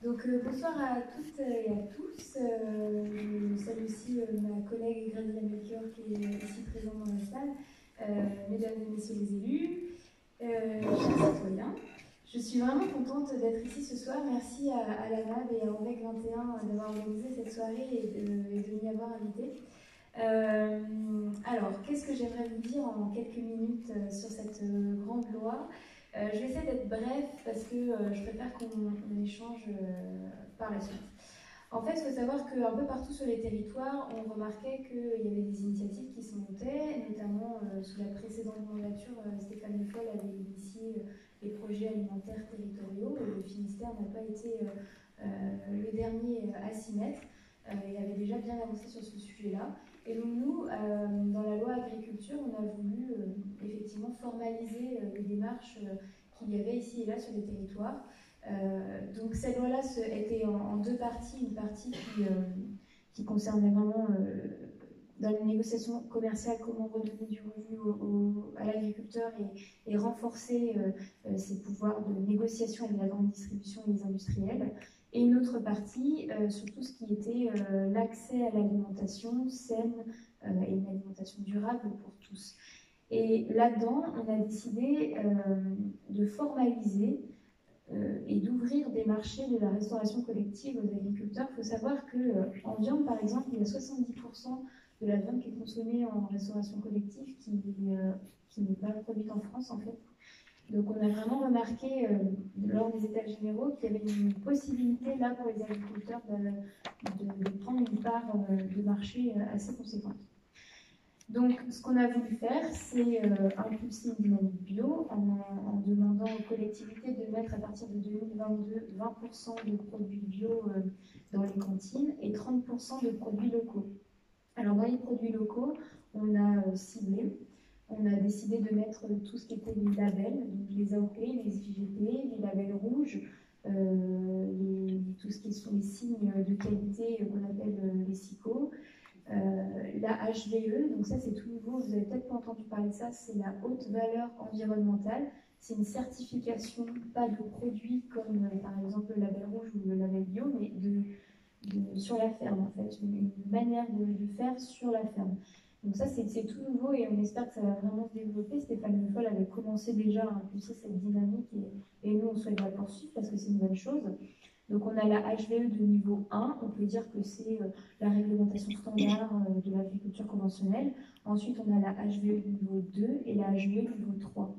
Bonsoir à toutes et à tous. Je salue aussi ma collègue Graziella Melchior qui est ici présente dans la salle, mesdames et messieurs les élus, chers citoyens. Je suis vraiment contente d'être ici ce soir. Merci à la NAB et à OVEC 21 d'avoir organisé cette soirée et de m'y avoir invité. Alors, qu'est-ce que j'aimerais vous dire en quelques minutes sur cette grande loi ? Je vais essayer d'être bref parce que je préfère qu'on échange par la suite. En fait, il faut savoir qu'un peu partout sur les territoires, on remarquait qu'il y avait des initiatives qui se montaient, notamment sous la précédente mandature, Stéphane Le Foll avait initié les projets alimentaires territoriaux. Le Finistère n'a pas été le dernier à s'y mettre. Il avait déjà bien avancé sur ce sujet-là. Et donc nous, dans la loi agriculture, on a voulu effectivement formaliser les démarches qu'il y avait ici et là sur les territoires. Donc cette loi-là était en deux parties. Une partie qui concernait vraiment dans les négociations commerciales comment redonner du revenu à l'agriculteur et renforcer ses pouvoirs de négociation avec la grande distribution et les industriels. Et une autre partie sur tout ce qui était l'accès à l'alimentation saine et une alimentation durable pour tous. Et là-dedans, on a décidé de formaliser et d'ouvrir des marchés de la restauration collective aux agriculteurs. Il faut savoir qu'en viande, par exemple, il y a 70% de la viande qui est consommée en restauration collective qui n'est pas produite en France, en fait. Donc on a vraiment remarqué lors des états généraux qu'il y avait une possibilité là pour les agriculteurs de prendre une part de marché assez conséquente. Donc ce qu'on a voulu faire, c'est impulser une dynamique bio en demandant aux collectivités de mettre à partir de 2022 20% de produits bio dans les cantines et 30% de produits locaux. Alors dans les produits locaux, on a ciblé. On a décidé de mettre tout ce qui était les labels, donc les AOP, les IGP, les labels rouges, tout ce qui sont les signes de qualité qu'on appelle les SICO, la HVE, donc ça c'est tout nouveau, vous n'avez peut-être pas entendu parler de ça, c'est la haute valeur environnementale. C'est une certification, pas de produit comme par exemple le label rouge ou le label bio, mais sur la ferme en fait, une manière de faire sur la ferme. Donc ça, c'est tout nouveau et on espère que ça va vraiment se développer. Stéphane Le Foll avait commencé déjà à impulser cette dynamique et nous, on souhaite la poursuivre parce que c'est une bonne chose. Donc on a la HVE de niveau 1, on peut dire que c'est la réglementation standard de l'agriculture conventionnelle. Ensuite, on a la HVE niveau 2 et la HVE niveau 3.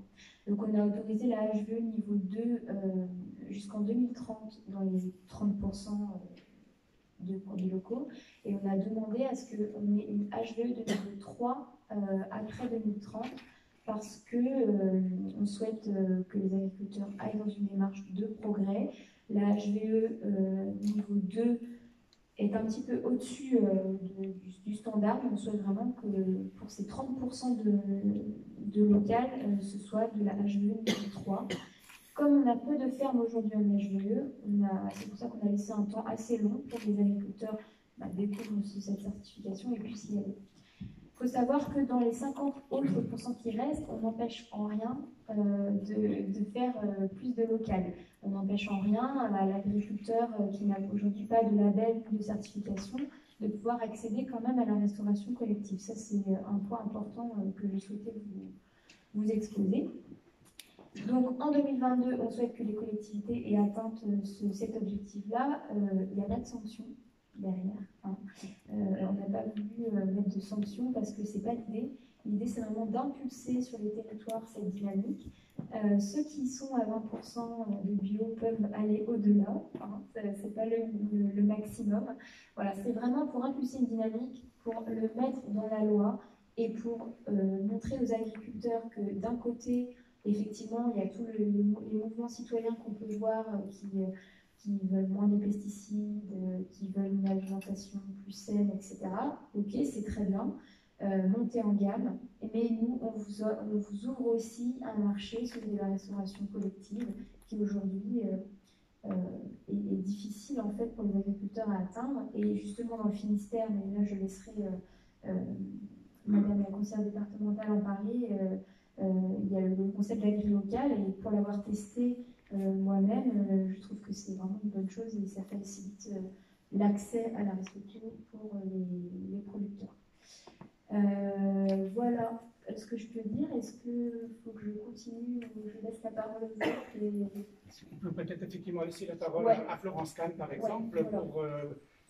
Donc on a autorisé la HVE niveau 2 jusqu'en 2030 dans les 30% de produits locaux et on a demandé à ce qu'on ait une HVE de niveau 3 après 2030 parce que on souhaite que les agriculteurs aillent dans une démarche de progrès. La HVE niveau 2 est un petit peu au-dessus du standard, mais on souhaite vraiment que pour ces 30% de local, ce soit de la HVE niveau 3. Comme on a peu de fermes aujourd'hui en HVE, c'est pour ça qu'on a laissé un temps assez long pour que les agriculteurs découvrent cette certification et puissent y aller. Il faut savoir que dans les 50 autres pourcents qui restent, on n'empêche en rien de faire plus de local. On n'empêche en rien à l'agriculteur qui n'a aujourd'hui pas de label ou de certification de pouvoir accéder quand même à la restauration collective. Ça, c'est un point important que je souhaitais vous exposer. Donc en 2022, on souhaite que les collectivités aient atteint cet objectif-là. Il n'y a pas de sanctions derrière. Hein. On n'a pas voulu mettre de sanctions parce que ce n'est pas l'idée. L'idée, c'est vraiment d'impulser sur les territoires cette dynamique. Ceux qui sont à 20% de bio peuvent aller au-delà. Hein. Ce n'est pas le maximum. Voilà, c'est vraiment pour impulser une dynamique, pour le mettre dans la loi et pour montrer aux agriculteurs que d'un côté, effectivement, il y a tous les mouvements citoyens qu'on peut voir qui veulent moins de pesticides, qui veulent une alimentation plus saine, etc. Ok, c'est très bien, montez en gamme, mais nous, on vous ouvre aussi un marché, celui de la restauration collective, qui aujourd'hui est difficile en fait pour les agriculteurs à atteindre. Et justement dans le Finistère, mais là je laisserai Madame la conseillère départementale en parler. Il y a le concept d'agri-local et pour l'avoir testé moi-même, je trouve que c'est vraiment une bonne chose et ça facilite l'accès à la restitution pour les producteurs. Voilà ce que je peux dire. Est-ce qu'il faut que je continue ou je laisse la parole aux autres On peut peut-être effectivement laisser la parole à Florence Kahn, par exemple, voilà, pour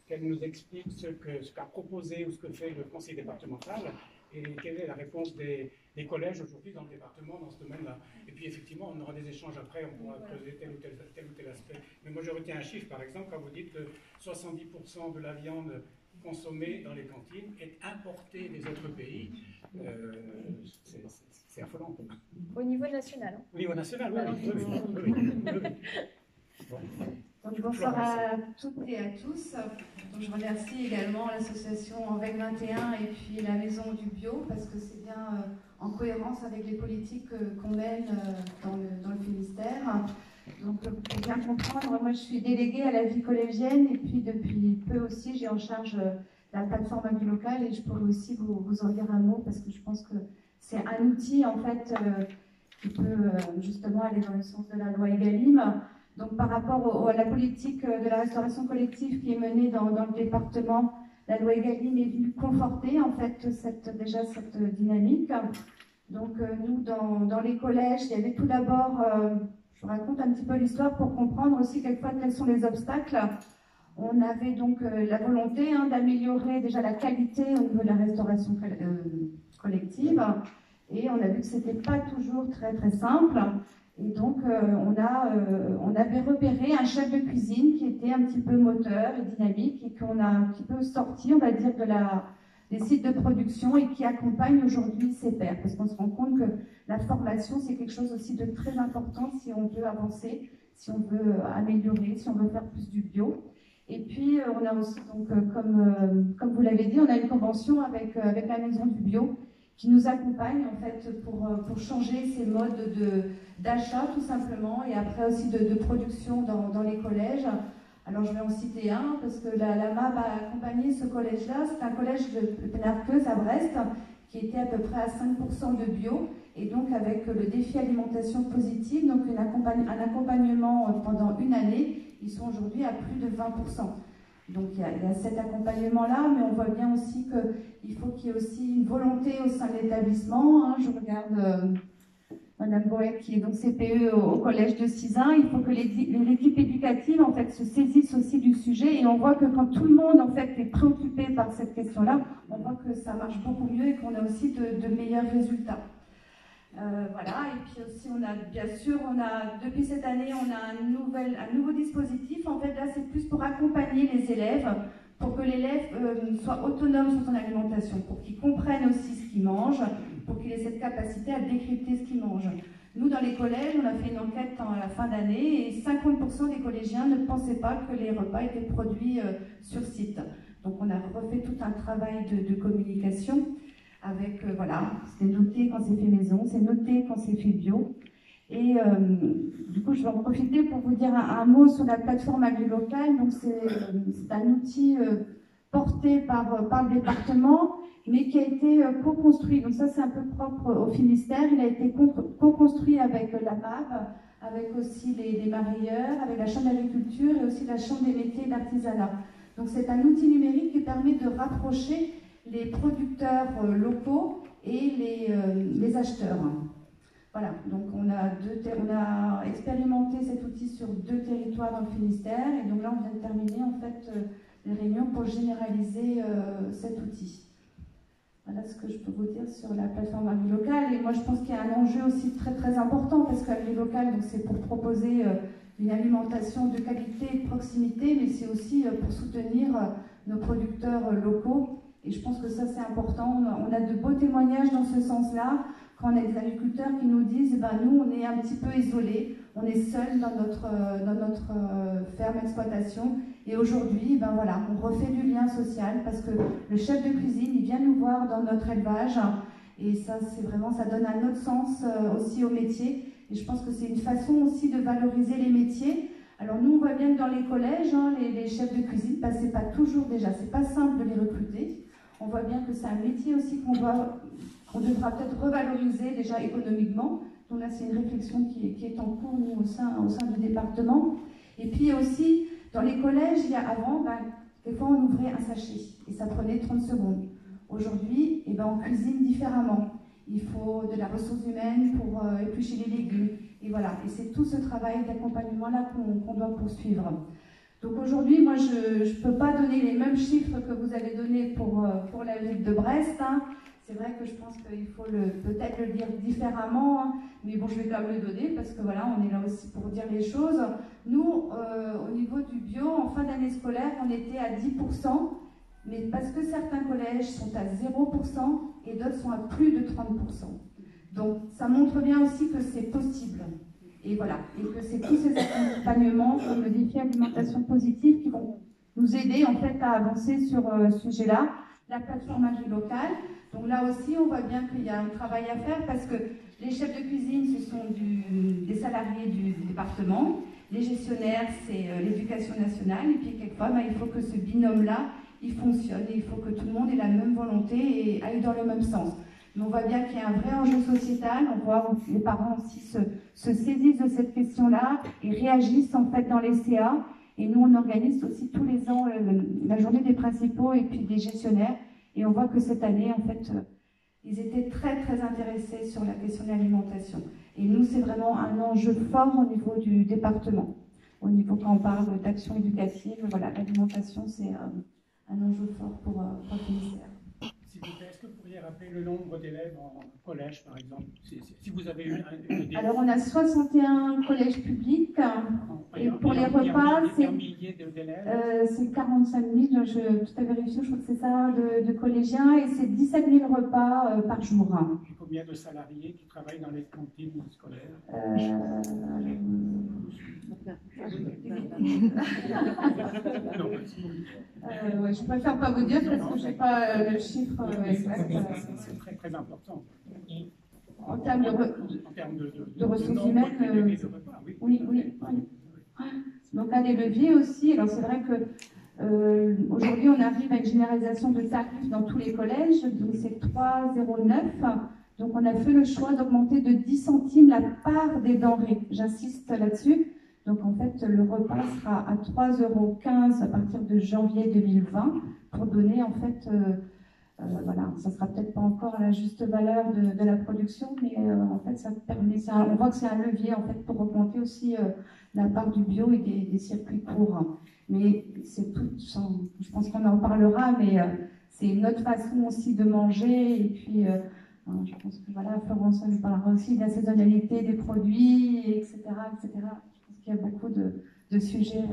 qu'elle nous explique ce qu'a proposé ou ce que fait le conseil départemental et quelle est la réponse des collèges aujourd'hui dans le département dans ce domaine-là. Et puis effectivement, on aura des échanges après, on pourra creuser tel ou tel aspect. Mais moi, je retiens un chiffre, par exemple, quand vous dites que 70% de la viande consommée dans les cantines est importée des autres pays. C'est affolant. Au niveau national. Au niveau national, oui. Donc, bonsoir à toutes et à tous. Donc, je remercie également l'association VEC 21 et puis la Maison du Bio parce que c'est bien en cohérence avec les politiques qu'on mène dans le Finistère. Donc, pour bien comprendre, moi je suis déléguée à la vie collégienne et puis depuis peu aussi j'ai en charge la plateforme AgriLocal et je pourrais aussi vous en dire un mot parce que je pense que c'est un outil en fait qui peut justement aller dans le sens de la loi Egalim. Donc par rapport à la politique de la restauration collective qui est menée dans le département, la loi Egalim est venue conforter en fait cette dynamique. Donc nous dans les collèges, il y avait tout d'abord, je vous raconte un petit peu l'histoire pour comprendre aussi quelquefois quels sont les obstacles. On avait donc la volonté d'améliorer déjà la qualité au niveau de la restauration collective et on a vu que c'était pas toujours très très simple. Et donc, on avait repéré un chef de cuisine qui était un petit peu moteur et dynamique et qu'on a un petit peu sorti, on va dire, des sites de production et qui accompagne aujourd'hui ces pairs. Parce qu'on se rend compte que la formation, c'est quelque chose aussi de très important si on veut avancer, si on veut améliorer, si on veut faire plus du bio. Et puis, on a aussi, donc, comme vous l'avez dit, on a une convention avec la Maison du Bio qui nous accompagne en fait pour changer ces modes d'achat tout simplement et après aussi de production dans les collèges. Alors je vais en citer un parce que la MAB a accompagné ce collège-là. C'est un collège de Pénarqueuse à Brest qui était à peu près à 5% de bio et donc avec le défi alimentation positive, donc un accompagnement pendant une année, ils sont aujourd'hui à plus de 20%. Donc il y a cet accompagnement-là, mais on voit bien aussi qu'il faut qu'il y ait aussi une volonté au sein de l'établissement. Je regarde Madame Boët qui est donc CPE au collège de Sizun. Il faut que l'équipe éducative en fait se saisisse aussi du sujet et on voit que quand tout le monde en fait est préoccupé par cette question-là, on voit que ça marche beaucoup mieux et qu'on a aussi de meilleurs résultats. Voilà, et puis aussi depuis cette année, on a un nouveau dispositif. En fait, là, c'est plus pour accompagner les élèves, pour que l'élève soit autonome sur son alimentation, pour qu'il comprenne aussi ce qu'il mange, pour qu'il ait cette capacité à décrypter ce qu'il mange. Nous, dans les collèges, on a fait une enquête à la fin d'année et 50% des collégiens ne pensaient pas que les repas étaient produits sur site. Donc, on a refait tout un travail de communication. Avec, voilà, c'est noté quand c'est fait maison, c'est noté quand c'est fait bio. Et du coup, je vais en profiter pour vous dire un mot sur la plateforme AgriLocal. Donc, c'est un outil porté par le département, mais qui a été co-construit. Donc, ça, c'est un peu propre au Finistère. Il a été co-construit avec la MAB, avec aussi les marailleurs, avec la Chambre d'agriculture et aussi la Chambre des métiers et d'artisanat. Donc, c'est un outil numérique qui permet de rapprocher les producteurs locaux et les acheteurs. Voilà, donc on a expérimenté cet outil sur 2 territoires dans le Finistère et donc là on vient de terminer en fait les réunions pour généraliser cet outil. Voilà ce que je peux vous dire sur la plateforme AgriLocal et moi je pense qu'il y a un enjeu aussi très très important parce qu'AgriLocal c'est pour proposer une alimentation de qualité et de proximité mais c'est aussi pour soutenir nos producteurs locaux. Et je pense que ça, c'est important. On a de beaux témoignages dans ce sens-là. Quand on a des agriculteurs qui nous disent nous, on est un petit peu isolés, on est seuls dans notre ferme exploitation. Et aujourd'hui, voilà, on refait du lien social parce que le chef de cuisine, il vient nous voir dans notre élevage. Et ça, c'est vraiment, ça donne un autre sens aussi au métier. Et je pense que c'est une façon aussi de valoriser les métiers. Alors nous, on voit bien que dans les collèges, les chefs de cuisine, c'est pas toujours déjà, c'est pas simple de les recruter. On voit bien que c'est un métier aussi qu'on devra peut-être revaloriser déjà économiquement, Donc là, c'est une réflexion qui est en cours, nous, au sein du département. Et puis aussi, dans les collèges, avant, des fois, on ouvrait un sachet et ça prenait 30 secondes. Aujourd'hui, on cuisine différemment. Il faut de la ressource humaine pour éplucher les légumes. Et voilà, et c'est tout ce travail d'accompagnement-là qu'on doit poursuivre. Donc aujourd'hui, moi, je ne peux pas donner les mêmes chiffres que vous avez donnés pour la ville de Brest. Hein. C'est vrai que je pense qu'il faut peut-être le dire différemment, hein. Mais bon, je vais quand même le donner parce que voilà, on est là aussi pour dire les choses. Nous, au niveau du bio, en fin d'année scolaire, on était à 10%, mais parce que certains collèges sont à 0% et d'autres sont à plus de 30%. Donc ça montre bien aussi que c'est possible. Et voilà, et que c'est tous ces accompagnements comme le défi alimentation positive qui vont nous aider en fait à avancer sur ce sujet-là. La plateforme agri-locale. Donc là aussi, on voit bien qu'il y a un travail à faire parce que les chefs de cuisine, ce sont des salariés du département. Les gestionnaires, c'est l'éducation nationale. Et puis quelquefois, il faut que ce binôme-là, il fonctionne. Et il faut que tout le monde ait la même volonté et aille dans le même sens. Mais on voit bien qu'il y a un vrai enjeu sociétal. On voit que les parents aussi se saisissent de cette question-là et réagissent en fait dans les CA. Et nous, on organise aussi tous les ans la journée des principaux et puis des gestionnaires. Et on voit que cette année, en fait, ils étaient très, très intéressés sur la question de l'alimentation. Et nous, c'est vraiment un enjeu fort au niveau du département. Au niveau, quand on parle d'action éducative, voilà, l'alimentation, c'est un enjeu fort pour le ministère. S'il vous plaît, est-ce que vous pourriez rappeler le nombre d'élèves en collège, par exemple, si vous avez eu une idée? Alors, on a 61 collèges publics. Et pour les repas, c'est 45 000, je tout à vérifier, je crois que c'est ça, de collégiens, et c'est 17 000 repas par jour. Et combien de salariés qui travaillent dans les cantines scolaires? Je préfère pas vous dire parce que je n'ai pas le chiffre exact. C'est très, très important. En termes de ressources humaines, oui. Donc là, des leviers aussi. Alors c'est vrai que aujourd'hui, on arrive à une généralisation de tarifs dans tous les collèges. Donc c'est 3,09. Donc on a fait le choix d'augmenter de 10 centimes la part des denrées. J'insiste là-dessus. Donc en fait, le repas sera à 3,15 € à partir de janvier 2020 pour donner en fait, voilà, ça sera peut-être pas encore à la juste valeur de la production, mais en fait, ça permet, on voit que c'est un levier en fait pour augmenter aussi la part du bio et des circuits courts. Mais c'est tout, je pense qu'on en parlera, mais c'est une autre façon aussi de manger et puis. Je pense que voilà, Florence nous parlera aussi de la saisonnalité des produits, etc., etc. Je pense qu'il y a beaucoup de sujets.